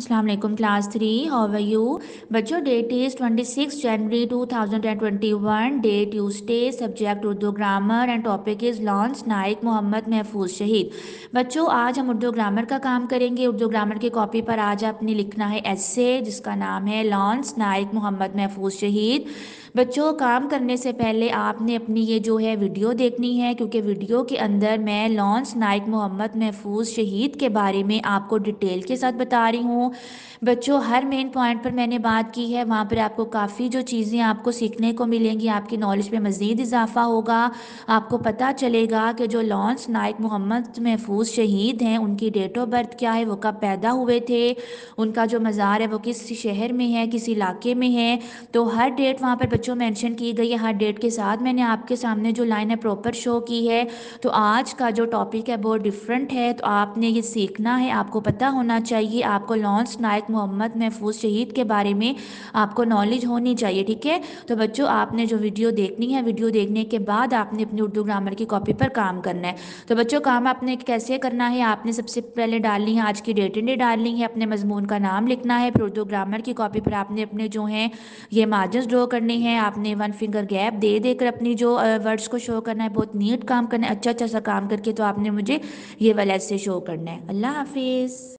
अस्सलाम वालेकुम class 3। How are you बच्चों? Date is 26 January 2021। Day Tuesday. Subject Urdu grammar and topic is lance Naik Mohammad Mahfooz शहीद। बच्चों आज हम उर्दू ग्रामर का काम करेंगे। उर्दू ग्रामर की कॉपी पर आज आपने लिखना है एस्से जिसका नाम है लॉन्स नाइक मोहम्मद महफूज शहीद। बच्चों काम करने से पहले आपने अपनी ये जो है वीडियो देखनी है, क्योंकि वीडियो के अंदर मैं लॉन्स नाइक मोहम्मद महफूज शहीद के बारे में आपको डिटेल के साथ बता रही हूँ। बच्चों हर मेन पॉइंट पर मैंने बात की है, वहाँ पर आपको काफ़ी जो चीज़ें आपको सीखने को मिलेंगी, आपकी नॉलेज में मज़ीद इजाफा होगा। आपको पता चलेगा कि जो लॉन्स नाइक मोहम्मद महफूज शहीद हैं उनकी डेट ऑफ बर्थ क्या है, वो कब पैदा हुए थे, उनका जो मज़ार है वो किस शहर में है, किस इलाके में है। तो हर डेट वहाँ पर बच्चों मेंशन की गई है। हर डेट के साथ मैंने आपके सामने जो लाइन है प्रॉपर शो की है। तो आज का जो टॉपिक है बहुत डिफरेंट है, तो आपने ये सीखना है, आपको पता होना चाहिए, आपको लॉन्स नाइक मोहम्मद महफूज शहीद के बारे में आपको नॉलेज होनी चाहिए। ठीक है, तो बच्चों आपने जो वीडियो देखनी है, वीडियो देखने के बाद आपने अपनी उर्दू ग्रामर की कॉपी पर काम करना है। तो बच्चों काम आपने कैसे करना है, आपने सबसे पहले डालनी है आज की डेट एंड डे डालनी है, अपने मजमून का नाम लिखना है, फिर उर्दू ग्रामर की कॉपी पर आपने अपने जो हैं ये मार्जिन ड्रॉ करने हैं, आपने वन फिंगर गैप दे देकर अपनी जो वर्ड्स को शो करना है। बहुत नीट काम करना है, अच्छा अच्छा सा काम करके तो आपने मुझे ये वाला ऐसे शो करना है। अल्लाह हाफिज़।